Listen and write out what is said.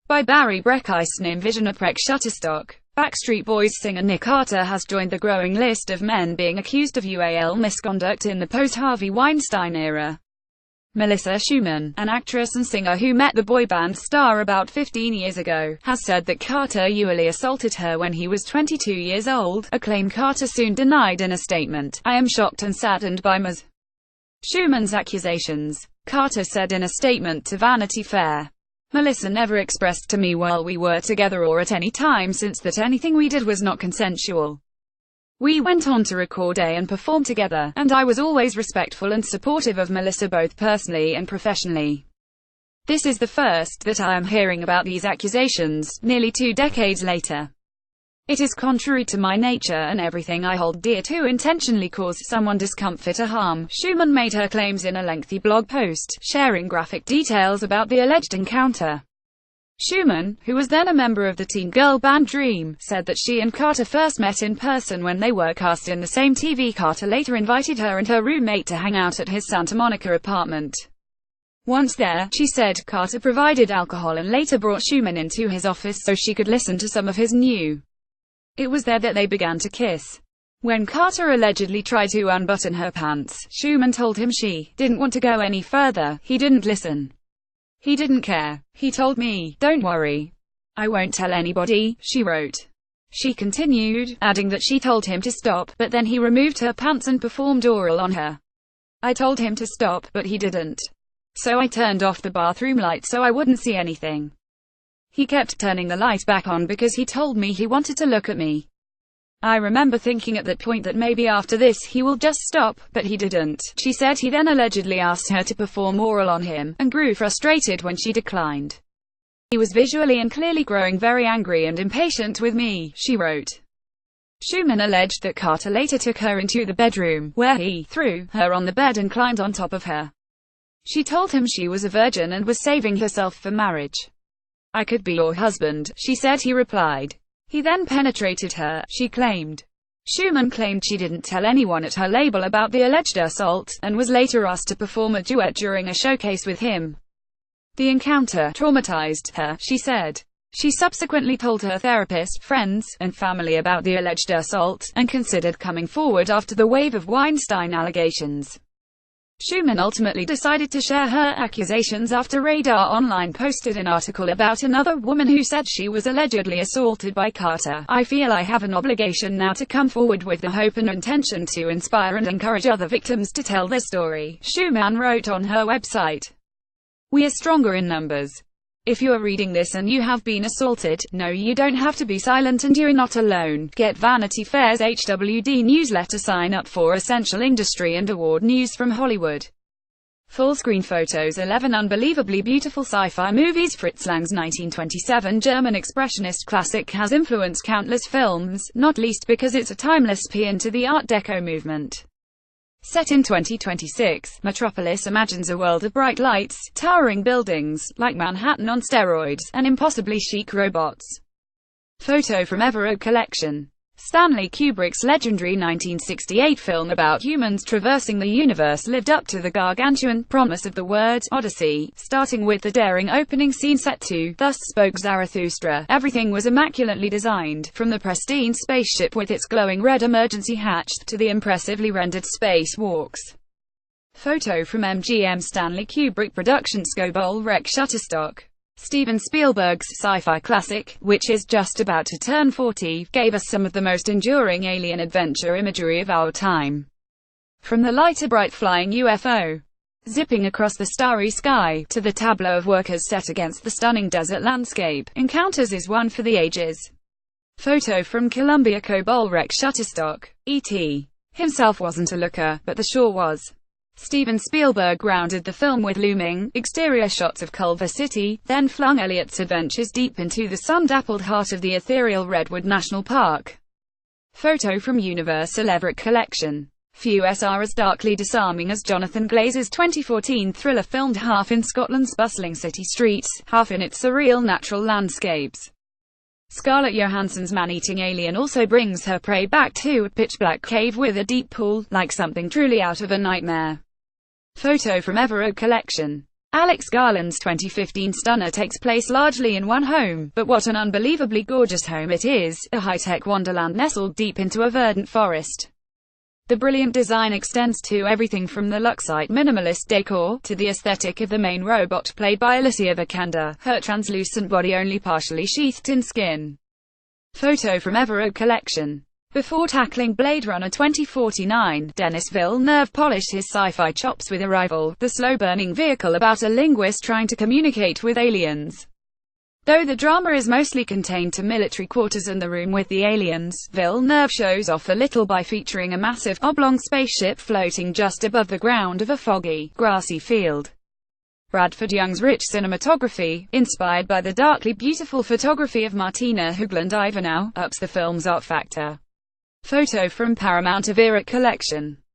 by BrecheisenInvisionAPREXShutterstock. Backstreet Boys singer Nick Carter has joined the growing list of men being accused of ually misconduct in the post-Harvey Weinstein era. Melissa Schuman, an actress and singer who met the boy band star about 15 years ago, has said that Carter ually assaulted her when he was 22 years old, a claim Carter soon denied in a statement. "I am shocked and saddened by Ms. Schuman's accusations," Carter said in a statement to Vanity Fair. "Melissa never expressed to me while we were together or at any time since that anything we did was not consensual. We went on to record and perform together, and I was always respectful and supportive of Melissa both personally and professionally. This is the first that I am hearing about these accusations, nearly 2 decades later. It is contrary to my nature and everything I hold dear to intentionally cause someone discomfort or harm." Schuman made her claims in a lengthy blog post, sharing graphic details about the alleged encounter. Schuman, who was then a member of the teen girl band Dream, said that she and Carter first met in person when they were cast in the same TV. Carter later invited her and her roommate to hang out at his Santa Monica apartment. Once there, she said, Carter provided alcohol and later brought Schuman into his office so she could listen to some of his new. It was there that they began to kiss. When Carter allegedly tried to unbutton her pants, Schuman told him she didn't want to go any further. "He didn't listen. He didn't care. He told me, 'Don't worry. I won't tell anybody,'" she wrote. She continued, adding that she told him to stop, but then he removed her pants and performed oral on her. "I told him to stop, but he didn't. So I turned off the bathroom light so I wouldn't see anything. He kept turning the light back on because he told me he wanted to look at me. I remember thinking at that point that maybe after this he will just stop, but he didn't." She said he then allegedly asked her to perform oral on him, and grew frustrated when she declined. "He was visually and clearly growing very angry and impatient with me," she wrote. Schuman alleged that Carter later took her into the bedroom, where he threw her on the bed and climbed on top of her. She told him she was a virgin and was saving herself for marriage. "I could be your husband," she said. He replied. He then penetrated her, she claimed. Schuman claimed she didn't tell anyone at her label about the alleged assault, and was later asked to perform a duet during a showcase with him. The encounter traumatized her, she said. She subsequently told her therapist, friends, and family about the alleged assault, and considered coming forward after the wave of Weinstein allegations. Schuman ultimately decided to share her accusations after Radar Online posted an article about another woman who said she was allegedly assaulted by Carter. "I feel I have an obligation now to come forward with the hope and intention to inspire and encourage other victims to tell their story," Schuman wrote on her website. "We are stronger in numbers. If you are reading this and you have been assaulted, no, you don't have to be silent and you're not alone. Get Vanity Fair's HWD newsletter, sign up for essential industry and award news from Hollywood. Full-screen photos, 11 unbelievably beautiful sci-fi movies." Fritz Lang's 1927 German expressionist classic has influenced countless films, not least because it's a timeless paean to the Art Deco movement. Set in 2026, Metropolis imagines a world of bright lights, towering buildings, like Manhattan on steroids, and impossibly chic robots. Photo from Everett Collection. Stanley Kubrick's legendary 1968 film about humans traversing the universe lived up to the gargantuan promise of the word Odyssey, starting with the daring opening scene set to "Thus Spoke Zarathustra." Everything was immaculately designed, from the pristine spaceship with its glowing red emergency hatch, to the impressively rendered spacewalks. Photo from MGM Stanley Kubrick Productions. BrecheisenInvisionAPREXShutterstock. Steven Spielberg's sci-fi classic, which is just about to turn 40, gave us some of the most enduring alien adventure imagery of our time. From the lighter bright flying UFO zipping across the starry sky, to the tableau of workers set against the stunning desert landscape, Encounters is one for the ages. Photo from Columbia BrecheisenInvisionAPREXShutterstock. E.T. himself wasn't a looker, but the shore was. Steven Spielberg grounded the film with looming, exterior shots of Culver City, then flung Elliot's adventures deep into the sun-dappled heart of the ethereal Redwood National Park. Photo from Universal Everett Collection. Few are as darkly disarming as Jonathan Glazer's 2014 thriller, filmed half in Scotland's bustling city streets, half in its surreal natural landscapes. Scarlett Johansson's man-eating alien also brings her prey back to a pitch-black cave with a deep pool, like something truly out of a nightmare. Photo from Everett Collection. Alex Garland's 2015 stunner takes place largely in one home, but what an unbelievably gorgeous home it is, a high-tech wonderland nestled deep into a verdant forest. The brilliant design extends to everything from the luxite minimalist decor, to the aesthetic of the main robot played by Alicia Vikander, her translucent body only partially sheathed in skin. Photo from Everett Collection. Before tackling Blade Runner 2049, Denis Villeneuve polished his sci-fi chops with Arrival, the slow-burning vehicle about a linguist trying to communicate with aliens. Though the drama is mostly contained to military quarters and the room with the aliens, Villeneuve shows off a little by featuring a massive, oblong spaceship floating just above the ground of a foggy, grassy field. Bradford Young's rich cinematography, inspired by the darkly beautiful photography of Martina Hoogland-Ivanhoe, ups the film's art factor. Photo from Paramount Everett Collection.